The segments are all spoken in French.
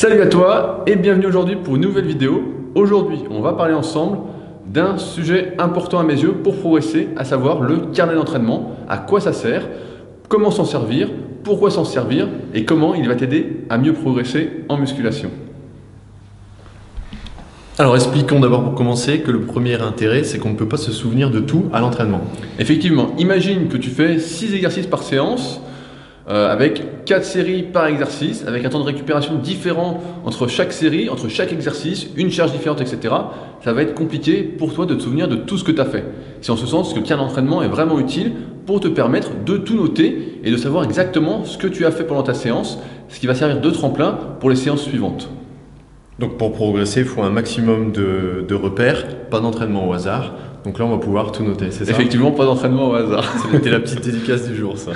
Salut à toi et bienvenue aujourd'hui pour une nouvelle vidéo. Aujourd'hui, on va parler ensemble d'un sujet important à mes yeux pour progresser, à savoir le carnet d'entraînement. À quoi ça sert, comment s'en servir, pourquoi s'en servir et comment il va t'aider à mieux progresser en musculation. Alors expliquons d'abord pour commencer que le premier intérêt, c'est qu'on ne peut pas se souvenir de tout à l'entraînement. Effectivement, imagine que tu fais 6 exercices par séance, avec 4 séries par exercice, avec un temps de récupération différent entre chaque série, entre chaque exercice, une charge différente, etc. Ça va être compliqué pour toi de te souvenir de tout ce que tu as fait. C'est en ce sens que le carnet d'entraînement est vraiment utile pour te permettre de tout noter et de savoir exactement ce que tu as fait pendant ta séance, ce qui va servir de tremplin pour les séances suivantes. Donc pour progresser, il faut un maximum de repères, pas d'entraînement au hasard. Donc là, on va pouvoir tout noter, c'est ça? Effectivement, pas d'entraînement au hasard. C'était la petite dédicace du jour, ça.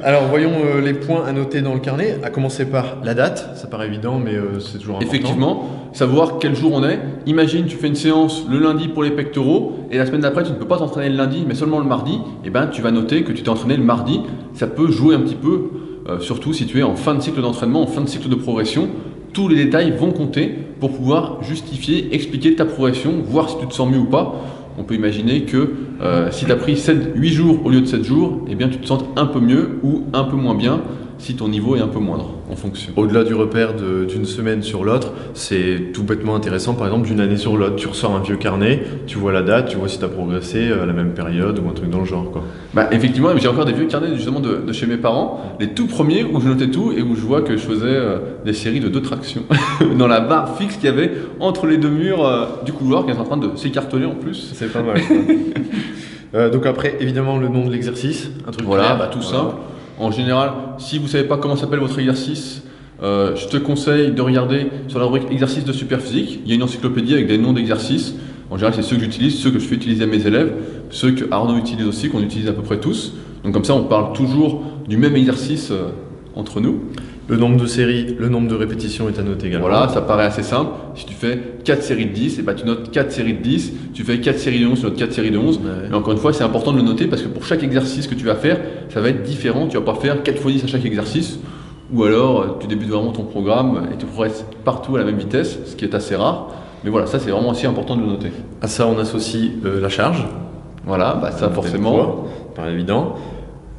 Alors, voyons les points à noter dans le carnet, à commencer par la date. Ça paraît évident, mais c'est toujours important. Effectivement, savoir quel jour on est. Imagine, tu fais une séance le lundi pour les pectoraux, et la semaine d'après, tu ne peux pas t'entraîner le lundi, mais seulement le mardi. Et ben, tu vas noter que tu t'es entraîné le mardi. Ça peut jouer un petit peu, surtout si tu es en fin de cycle d'entraînement, en fin de cycle de progression. Tous les détails vont compter pour pouvoir justifier, expliquer ta progression, voir si tu te sens mieux ou pas. On peut imaginer que si tu as pris 8 jours au lieu de 7 jours, eh bien, tu te sens un peu mieux ou un peu moins bien si ton niveau est un peu moindre en fonction. Au-delà du repère d'une semaine sur l'autre, c'est tout bêtement intéressant, par exemple d'une année sur l'autre. Tu ressors un vieux carnet, tu vois la date, tu vois si tu as progressé à la même période ou un truc dans le genre, quoi. Bah, effectivement, j'ai encore des vieux carnets justement de chez mes parents, les tout premiers où je notais tout et où je vois que je faisais des séries de 2 tractions dans la barre fixe qu'il y avait entre les deux murs du couloir qui est en train de s'écarteler en plus. C'est pas mal. Donc après, évidemment, le nom de l'exercice, un truc voilà, clair. bah, tout simple. En général, si vous ne savez pas comment s'appelle votre exercice, je te conseille de regarder sur la rubrique exercices de Superphysique. Il y a une encyclopédie avec des noms d'exercices. En général, c'est ceux que j'utilise, ceux que je fais utiliser à mes élèves, ceux que Arnaud utilise aussi, qu'on utilise à peu près tous. Donc comme ça, on parle toujours du même exercice entre nous. Le nombre de séries, le nombre de répétitions est à noter également. Voilà, ça paraît assez simple. Si tu fais 4 séries de 10, et ben tu notes 4 séries de 10. Tu fais 4 séries de 11, tu notes 4 séries de 11. Ouais. Et encore une fois, c'est important de le noter parce que pour chaque exercice que tu vas faire, ça va être différent. Tu ne vas pas faire 4 x 10 à chaque exercice. Ou alors, tu débutes vraiment ton programme et tu progresses partout à la même vitesse, ce qui est assez rare. Mais voilà, ça c'est vraiment aussi important de le noter. À ça, on associe la charge. Voilà, bah ça forcément. Poids, paraît évident.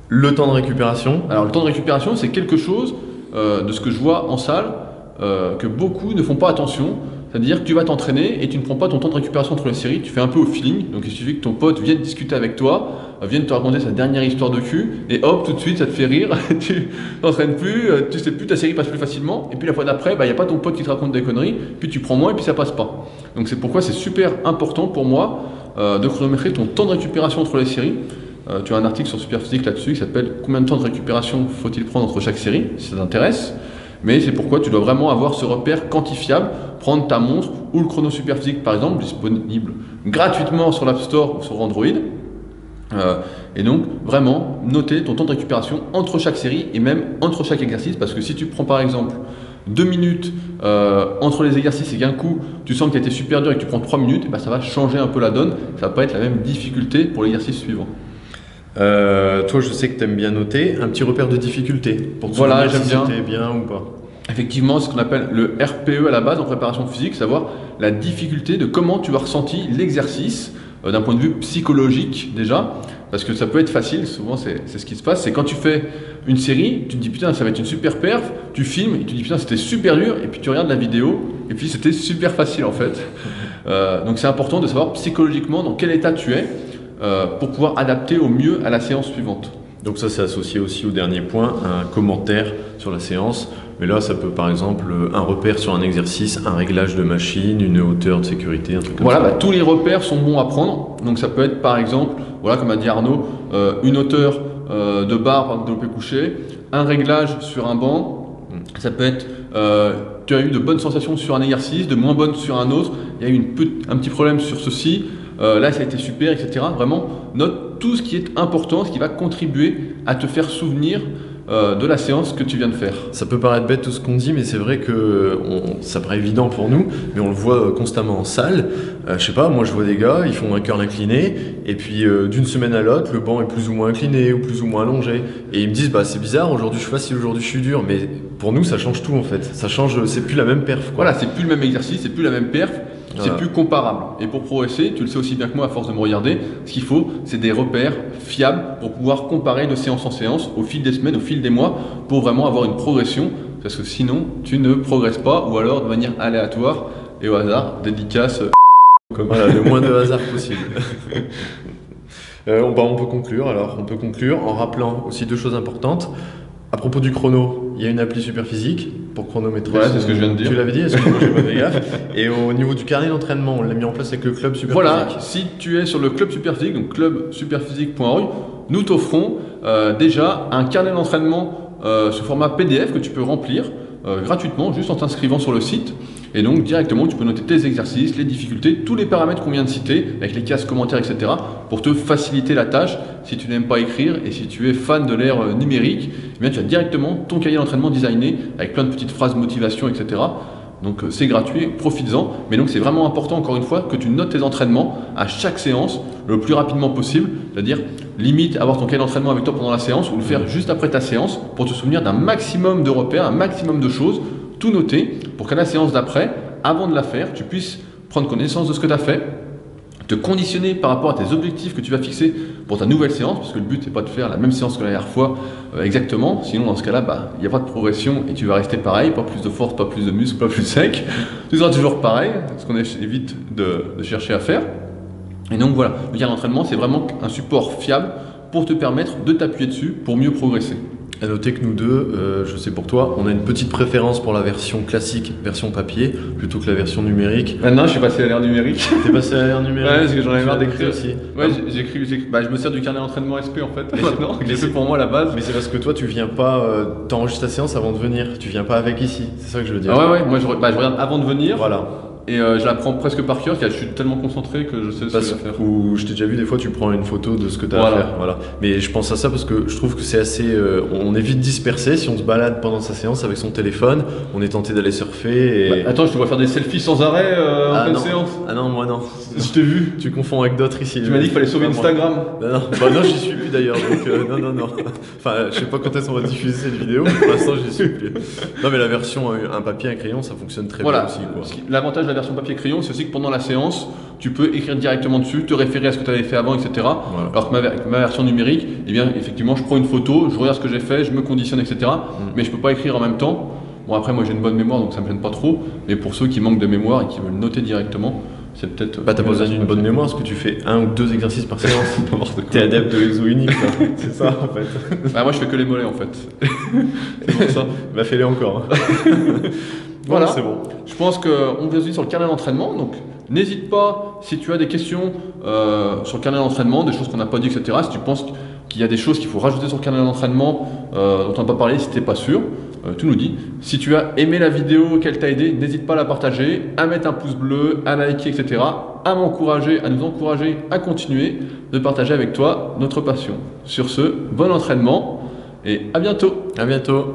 Le temps de récupération. Alors le temps de récupération, c'est quelque chose de ce que je vois en salle que beaucoup ne font pas attention. C'est-à-dire que tu vas t'entraîner et tu ne prends pas ton temps de récupération entre les séries, tu fais un peu au feeling. Donc il suffit que ton pote vienne discuter avec toi, vienne te raconter sa dernière histoire de cul, et hop, tout de suite ça te fait rire, tu t'entraînes plus, tu sais plus, ta série passe plus facilement, et puis la fois d'après, il n'y a pas ton pote qui te raconte des conneries, puis tu prends moins et puis ça passe pas. Donc c'est pourquoi c'est super important pour moi de chronométrer ton temps de récupération entre les séries. Tu as un article sur Superphysique là-dessus qui s'appelle « Combien de temps de récupération faut-il prendre entre chaque série ?» si ça t'intéresse. Mais c'est pourquoi tu dois vraiment avoir ce repère quantifiable, prendre ta montre ou le chrono Superphysique par exemple, disponible gratuitement sur l'App Store ou sur Android. Et donc vraiment noter ton temps de récupération entre chaque série et même entre chaque exercice, parce que si tu prends par exemple 2 minutes entre les exercices et qu'un coup tu sens que tu as été super dur et que tu prends 3 minutes, ça va changer un peu la donne, ça va pas être la même difficulté pour l'exercice suivant. Toi, je sais que tu aimes bien noter un petit repère de difficulté pour te voilà, souvenir j'aime si c'était bien ou pas. Effectivement, c'est ce qu'on appelle le RPE à la base en préparation physique, savoir la difficulté de comment tu as ressenti l'exercice d'un point de vue psychologique déjà, parce que ça peut être facile, souvent c'est ce qui se passe, c'est quand tu fais une série, tu te dis putain ça va être une super perf, tu filmes et tu te dis putain c'était super dur, et puis tu regardes la vidéo et puis c'était super facile en fait. Donc c'est important de savoir psychologiquement dans quel état tu es pour pouvoir adapter au mieux à la séance suivante. Donc ça c'est associé aussi au dernier point, un commentaire sur la séance. Mais là ça peut par exemple un repère sur un exercice, un réglage de machine, une hauteur de sécurité, un truc comme ça. Tous les repères sont bons à prendre. Donc ça peut être par exemple, voilà comme a dit Arnaud, une hauteur de barre par développé couché, un réglage sur un banc. Ça peut être tu as eu de bonnes sensations sur un exercice, de moins bonnes sur un autre, il y a eu un petit problème sur ceci. Là ça a été super, etc. Vraiment, note tout ce qui est important, ce qui va contribuer à te faire souvenir de la séance que tu viens de faire. Ça peut paraître bête tout ce qu'on dit, mais c'est vrai que ça paraît évident pour nous, mais on le voit constamment en salle. Je sais pas, moi je vois des gars, ils font un curl incliné, et puis d'une semaine à l'autre, le banc est plus ou moins incliné ou plus ou moins allongé. Et ils me disent, bah c'est bizarre, aujourd'hui je suis facile, aujourd'hui je suis dur, mais pour nous ça change tout en fait. Ça change, c'est plus la même perf, quoi. Voilà, c'est plus le même exercice, c'est plus la même perf. C'est Voilà. plus comparable. Et pour progresser, tu le sais aussi bien que moi à force de me regarder, ce qu'il faut, c'est des repères fiables pour pouvoir comparer de séance en séance au fil des semaines, au fil des mois, pour vraiment avoir une progression. Parce que sinon, tu ne progresses pas, ou alors de manière aléatoire et au hasard, dédicace. Voilà, le moins de hasard possible. On peut conclure alors, on peut conclure en rappelant aussi 2 choses importantes. À propos du chrono, il y a une appli Superphysique pour chronométrer. Voilà, c'est ce que je viens de dire. Tu l'avais dit, est-ce que moi j'ai pas fait gaffe? Et au niveau du carnet d'entraînement, on l'a mis en place avec le club Superphysique. Voilà, si tu es sur le club Superphysique, donc clubsuperphysique.org, nous t'offrons déjà un carnet d'entraînement sous format PDF que tu peux remplir gratuitement juste en t'inscrivant sur le site. Et donc directement tu peux noter tes exercices, les difficultés, tous les paramètres qu'on vient de citer, avec les cases, commentaires, etc. pour te faciliter la tâche si tu n'aimes pas écrire et si tu es fan de l'ère numérique, eh bien, tu as directement ton cahier d'entraînement designé avec plein de petites phrases motivation, etc. Donc c'est gratuit, profites-en. Mais donc c'est vraiment important encore une fois que tu notes tes entraînements à chaque séance le plus rapidement possible. C'est-à-dire limite avoir ton cahier d'entraînement avec toi pendant la séance ou le faire juste après ta séance pour te souvenir d'un maximum de repères, un maximum de choses, tout noter pour qu'à la séance d'après, avant de la faire, tu puisses prendre connaissance de ce que tu as fait, te conditionner par rapport à tes objectifs que tu vas fixer pour ta nouvelle séance, parce que le but c'est pas de faire la même séance que la dernière fois exactement, sinon dans ce cas-là, il n'y a pas de progression et tu vas rester pareil, pas plus de force, pas plus de muscle, pas plus sec, tu seras toujours pareil, ce qu'on évite de chercher à faire. Et donc voilà, le carnet d'entraînement c'est vraiment un support fiable pour te permettre de t'appuyer dessus pour mieux progresser. À noter que nous deux, je sais pour toi, on a une petite préférence pour la version classique, version papier, plutôt que la version numérique. Maintenant, je suis passé à l'ère numérique. T'es passé à l'ère numérique? Ouais, parce que j'en avais marre d'écrire aussi. Ouais, je me sers du carnet d'entraînement SP en fait, maintenant, que j'ai fait pour moi à la base. Mais c'est parce que toi, tu viens pas, t'enregistres ta séance avant de venir, tu viens pas avec ici, c'est ça que je veux dire. Ah ouais, moi je regarde avant de venir. Voilà. Et je la prends presque par cœur, car je suis tellement concentré que je sais ce que je vais faire. Ou je t'ai déjà vu des fois, tu prends une photo de ce que tu as Voilà. à faire. Voilà. Mais je pense à ça parce que je trouve que c'est assez. On est vite dispersé si on se balade pendant sa séance avec son téléphone. On est tenté d'aller surfer. Et... Attends, je te vois faire des selfies sans arrêt en pleine non. séance. Ah non, moi non. Je t'ai vu. Tu confonds avec d'autres ici. Tu m'as dit qu'il fallait sauver Instagram. Non, j'y suis plus d'ailleurs. Donc non. Enfin, je sais pas quand est-ce qu'on va diffuser cette vidéo. Mais pour l'instant, j'y suis plus. Non, mais la version un papier, un crayon, ça fonctionne très bien aussi. L'avantage de la version papier-crayon, c'est aussi que pendant la séance, tu peux écrire directement dessus, te référer à ce que tu avais fait avant, etc. Voilà. Alors que ma version numérique, eh bien, effectivement, je prends une photo, je regarde ce que j'ai fait, je me conditionne, etc. Mais je peux pas écrire en même temps. Bon, après, moi j'ai une bonne mémoire, donc ça me gêne pas trop. Mais pour ceux qui manquent de mémoire et qui veulent noter directement, c'est peut-être. T'as pas besoin d'une bonne mémoire parce que tu fais 1 ou 2 exercices par séance. T'es adepte de l'exo unique, c'est ça en fait. Moi je fais que les mollets en fait. C'est pour ça. Bah fais-les encore. Voilà, c'est bon. Je pense qu'on vient aussi sur le carnet d'entraînement, donc n'hésite pas si tu as des questions sur le carnet d'entraînement, des choses qu'on n'a pas dit, etc. Si tu penses qu'il y a des choses qu'il faut rajouter sur le carnet d'entraînement dont on n'a pas parlé, si tu n'es pas sûr, tu nous dis. Si tu as aimé la vidéo, qu'elle t'a aidé, n'hésite pas à la partager, à mettre un pouce bleu, à liker, etc. À m'encourager, à nous encourager à continuer de partager avec toi notre passion. Sur ce, bon entraînement et à bientôt. À bientôt.